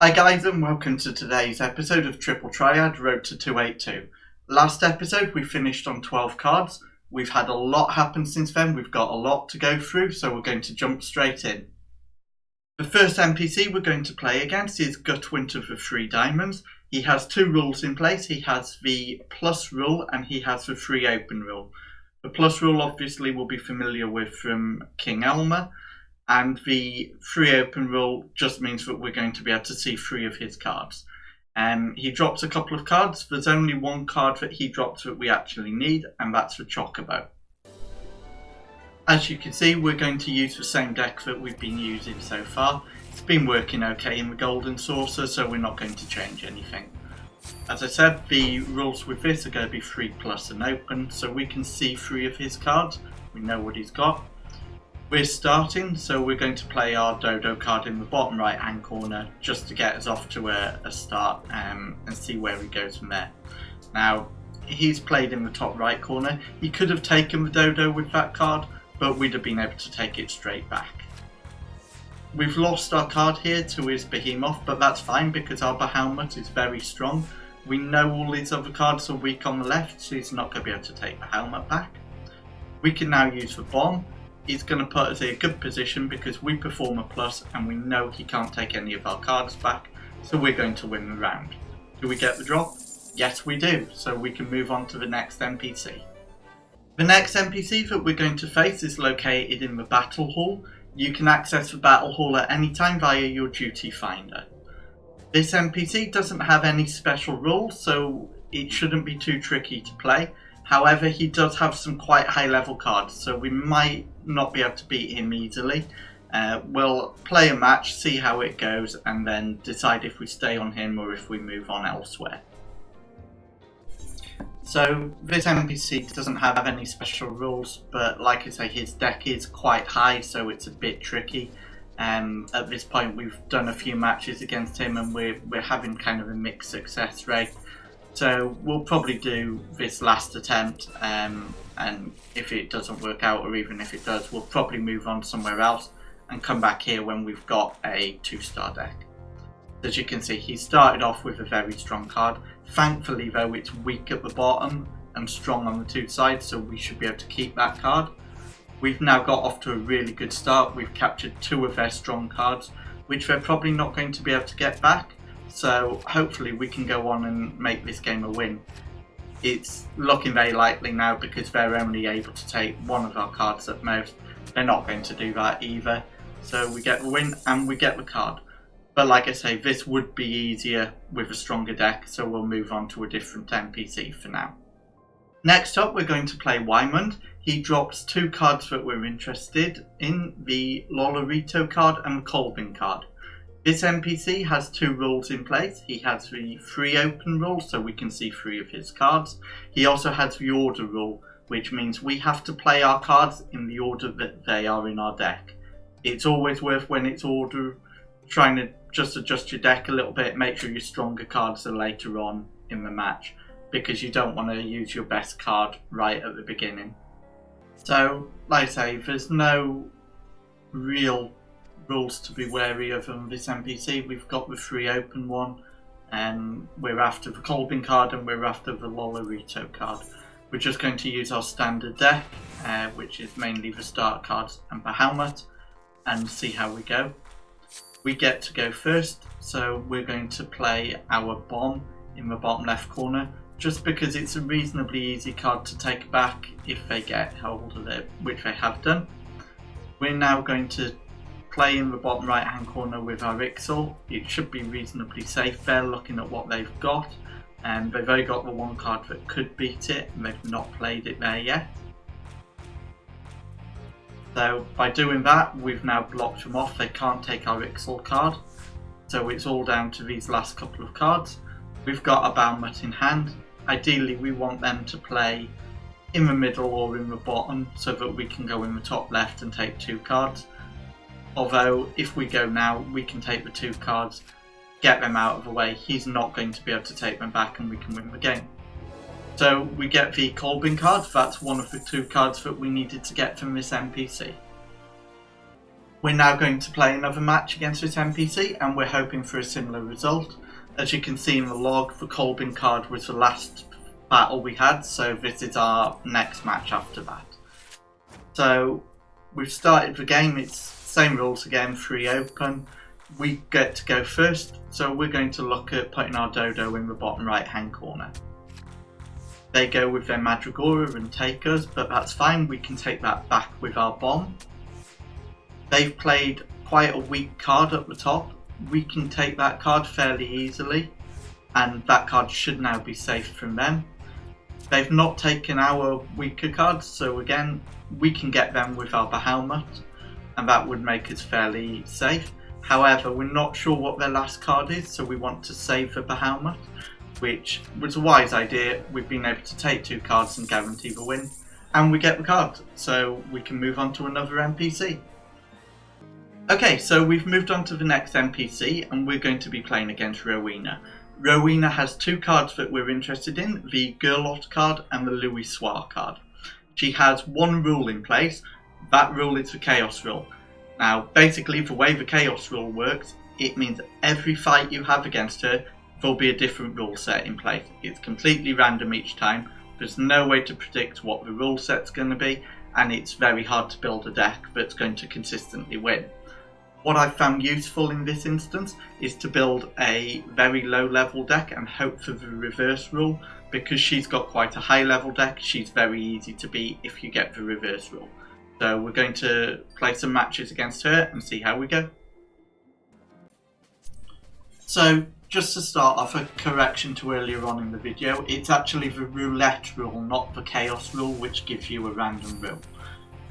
Hi guys and welcome to today's episode of Triple Triad Road to 282. Last episode we finished on 12 cards. We've had a lot happen since then, we've got a lot to go through, so we're going to jump straight in. The first NPC we're going to play against is Gutwinter for 3 diamonds. He has 2 rules in place. He has the plus rule and he has the free open rule. The plus rule obviously we'll be familiar with from King Elmer. And the free open rule just means that we're going to be able to see 3 of his cards. He drops a couple of cards. There's only one card that he drops that we actually need, and that's the Chocobo. As you can see, we're going to use the same deck that we've been using so far. It's been working okay in the Golden Saucer, so we're not going to change anything. As I said, the rules with this are going to be 3+ and open, so we can see 3 of his cards. We know what he's got. We're starting, so we're going to play our Dodo card in the bottom right hand corner just to get us off to a start and see where he goes from there. Now, he's played in the top right corner. He could have taken the Dodo with that card, but we'd have been able to take it straight back. We've lost our card here to his Behemoth, but that's fine because our Bahamut is very strong. We know all his other cards are weak on the left, so he's not going to be able to take the helmet back. We can now use the bomb. He's going to put us in a good position because we perform a plus and we know he can't take any of our cards back, so we're going to win the round. Do we get the drop? Yes we do, so we can move on to the next NPC. The next NPC that we're going to face is located in the Battle Hall. You can access the Battle Hall at any time via your duty finder. This NPC doesn't have any special rules, so it shouldn't be too tricky to play. However, he does have some quite high level cards, so we might not be able to beat him easily. We'll play a match, see how it goes, and then decide if we stay on him or if we move on elsewhere. So this NPC doesn't have any special rules, but like I say, his deck is quite high, so it's a bit tricky. At this point we've done a few matches against him and we're having kind of a mixed success rate. So we'll probably do this last attempt, and if it doesn't work out, or even if it does, we'll probably move on somewhere else and come back here when we've got a 2-star deck. As you can see, he started off with a very strong card. Thankfully though, it's weak at the bottom and strong on the 2 sides, so we should be able to keep that card. We've now got off to a really good start. We've captured 2 of their strong cards, which they're probably not going to be able to get back. So hopefully we can go on and make this game a win. It's looking very likely now because they're only able to take 1 of our cards at most. They're not going to do that either. So we get the win and we get the card. But like I say, this would be easier with a stronger deck, so we'll move on to a different NPC for now. Next up we're going to play Wymond. He drops 2 cards that we're interested in, the Lolorito card and the Colbin card. This NPC has 2 rules in place. He has the free open rule, so we can see 3 of his cards. He also has the order rule, which means we have to play our cards in the order that they are in our deck. It's always worth, when it's order, trying to just adjust your deck a little bit, make sure your stronger cards are later on in the match, because you don't want to use your best card right at the beginning. So, like I say, there's no real rules to be wary of on this NPC. We've got the free open one, and we're after the Colbin card and we're after the Lolorito card. We're just going to use our standard deck, which is mainly the start cards and Bahamut, and see how we go. We get to go first, so we're going to play our bomb in the bottom left corner, just because it's a reasonably easy card to take back if they get hold of it, which they have done. We're now going to play in the bottom right hand corner with our Ixal. It should be reasonably safe there looking at what they've got, and they've only got the 1 card that could beat it and they've not played it there yet. So by doing that we've now blocked them off. They can't take our Ixal card, so it's all down to these last couple of cards. We've got a Bahamut in hand. Ideally we want them to play in the middle or in the bottom so that we can go in the top left and take 2 cards. Although if we go now, we can take the 2 cards, get them out of the way. He's not going to be able to take them back and we can win the game. So we get the Colbin card. That's one of the 2 cards that we needed to get from this NPC. We're now going to play another match against this NPC, and we're hoping for a similar result. As you can see in the log, the Colbin card was the last battle we had, so this is our next match after that. So we've started the game, it's same rules again, free open. We get to go first, so we're going to look at putting our Dodo in the bottom right hand corner. They go with their Madrigora and take us, but that's fine, we can take that back with our bomb. They've played quite a weak card at the top. We can take that card fairly easily, and that card should now be safe from them. They've not taken our weaker cards, so again, we can get them with our Bahamut, and that would make us fairly safe. However, we're not sure what their last card is, so we want to save the Bahamut, which was a wise idea. We've been able to take 2 cards and guarantee the win, and we get the card, so we can move on to another NPC. Okay, so we've moved on to the next NPC, and we're going to be playing against Rowena. Rowena has 2 cards that we're interested in, the Gerlot card and the Louis Soir card. She has 1 rule in place. That rule is the Chaos rule. Now, basically, the way the Chaos rule works, it means every fight you have against her, there'll be a different rule set in place. It's completely random each time. There's no way to predict what the rule set's going to be, and it's very hard to build a deck that's going to consistently win. What I've found useful in this instance is to build a very low level deck and hope for the reverse rule. Because she's got quite a high level deck, she's very easy to beat if you get the reverse rule. So we're going to play some matches against her and see how we go. So just to start off, a correction to earlier on in the video, it's actually the roulette rule, not the chaos rule, which gives you a random rule.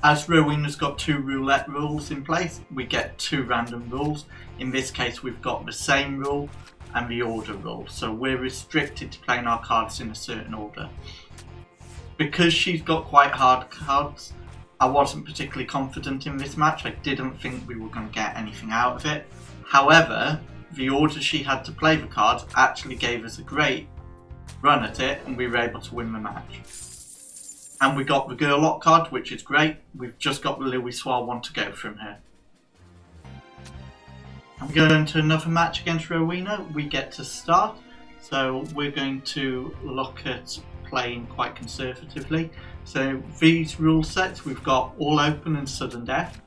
As Rowena's got 2 roulette rules in place, we get 2 random rules. In this case, we've got the same rule and the order rule, so we're restricted to playing our cards in a certain order. Because she's got quite hard cards, I wasn't particularly confident in this match. I didn't think we were going to get anything out of it. However, the order she had to play the cards actually gave us a great run at it, and we were able to win the match. And we got the Gerlot card, which is great. We've just got the Louis Soir one to go from her. And we go into another match against Rowena. We get to start. So we're going to look at playing quite conservatively. So these rule sets, we've got all open and sudden death.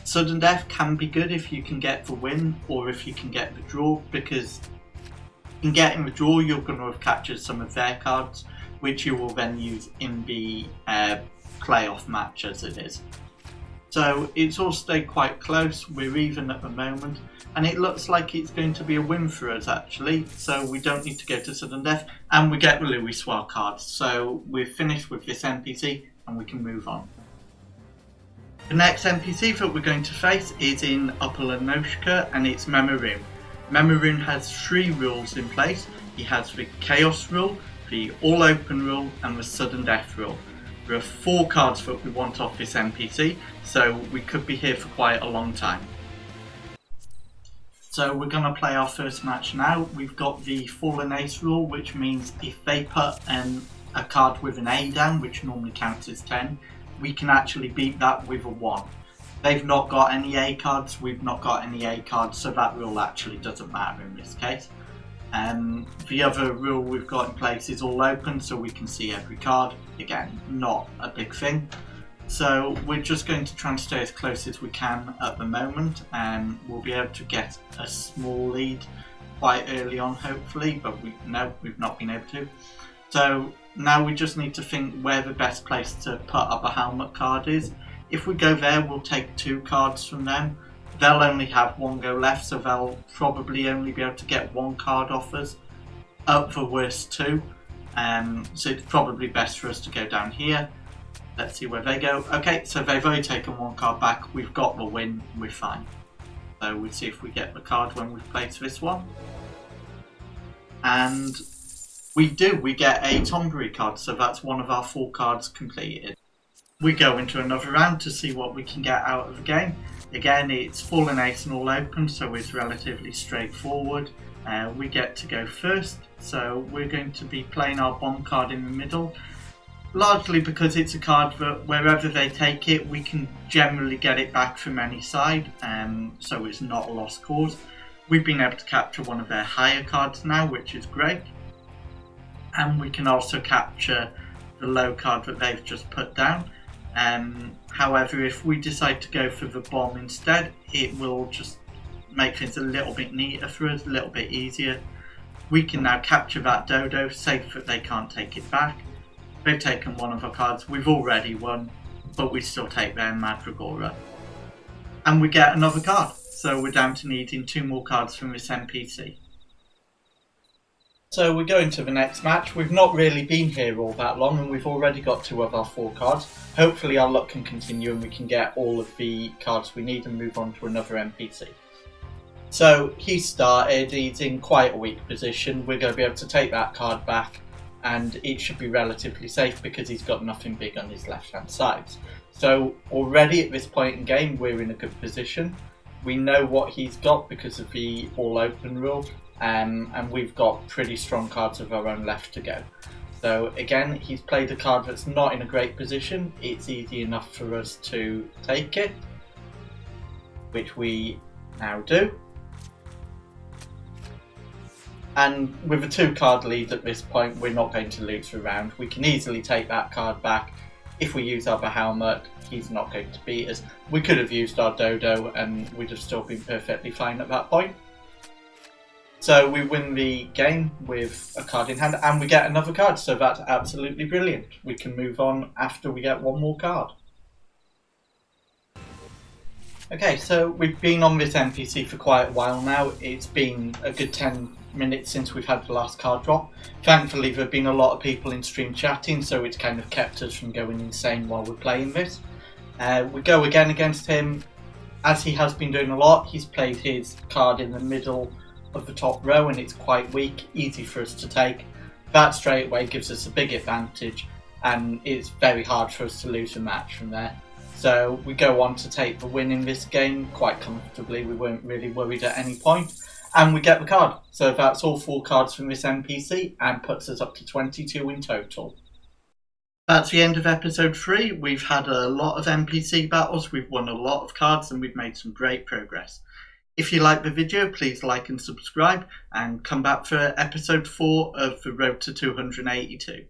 Sudden death can be good if you can get the win or if you can get the draw, because in getting the draw you're going to have captured some of their cards, which you will then use in the playoff match as it is. So it's all stayed quite close, we're even at the moment, and it looks like it's going to be a win for us actually, so we don't need to go to sudden death, and we get the Louis Soir card. So we're finished with this NPC and we can move on. The next NPC that we're going to face is in Upper Lenoshka, and it's Memorin. Memorin has 3 rules in place. He has the Chaos rule, the all open rule and the sudden death rule. There are 4 cards that we want off this NPC, so we could be here for quite a long time. So we're going to play our first match now. We've got the Fallen Ace rule, which means if they put a card with an A down, which normally counts as 10, we can actually beat that with a 1. They've not got any A cards, we've not got any A cards, so that rule actually doesn't matter in this case. The other rule we've got in place is all open, so we can see every card. Again, not a big thing. So we're just going to try and stay as close as we can at the moment, and we'll be able to get a small lead quite early on hopefully, but we've not been able to. So now we just need to think where the best place to put up a helmet card is. If we go there, we'll take 2 cards from them. They'll only have 1 go left, so they'll probably only be able to get 1 card off us, up the worst 2. So it's probably best for us to go down here. Let's see where they go. Okay, so they've only taken 1 card back. We've got the win, we're fine. So we'll see if we get the card when we place this one. And we do, we get a Tombury card, so that's one of our 4 cards completed. We go into another round to see what we can get out of the game. Again, it's Fallen Ace and all open, so it's relatively straightforward. We get to go first, so we're going to be playing our bomb card in the middle. largely because it's a card that wherever they take it, we can generally get it back from any side, so it's not a lost cause. We've been able to capture one of their higher cards now, which is great, and we can also capture the low card that they've just put down. However, if we decide to go for the bomb instead, it will just make things a little bit neater for us, a little bit easier. We can now capture that dodo, safe that they can't take it back. They've taken one of our cards, we've already won, but we still take their Mandragora. And we get another card, so we're down to needing 2 more cards from this NPC. So we go into the next match. We've not really been here all that long and we've already got 2 of our 4 cards. Hopefully our luck can continue and we can get all of the cards we need and move on to another NPC. So he started, he's in quite a weak position. We're going to be able to take that card back and it should be relatively safe because he's got nothing big on his left hand side. So already at this point in game we're in a good position. We know what he's got because of the all open rule. And we've got pretty strong cards of our own left to go. So again, he's played a card that's not in a great position. It's easy enough for us to take it, which we now do. And with a 2 card lead at this point, we're not going to lose the round. We can easily take that card back. If we use our Bahamut, he's not going to beat us. We could have used our Dodo and we'd have still been perfectly fine at that point. So we win the game with a card in hand and we get another card, so that's absolutely brilliant. We can move on after we get 1 more card. Okay, so we've been on this NPC for quite a while now. It's been a good 10 minutes since we've had the last card drop. Thankfully there have been a lot of people in stream chatting, so it's kind of kept us from going insane while we're playing this. We go again against him. As he has been doing a lot, he's played his card in the middle of the top row and it's quite weak, easy for us to take. That straight away gives us a big advantage and it's very hard for us to lose a match from there. So we go on to take the win in this game quite comfortably. We weren't really worried at any point and we get the card. So that's all 4 cards from this NPC and puts us up to 22 in total. That's the end of episode 3. We've had a lot of NPC battles, we've won a lot of cards and we've made some great progress. If you like the video, please like and subscribe and come back for episode 4 of the Road to 282.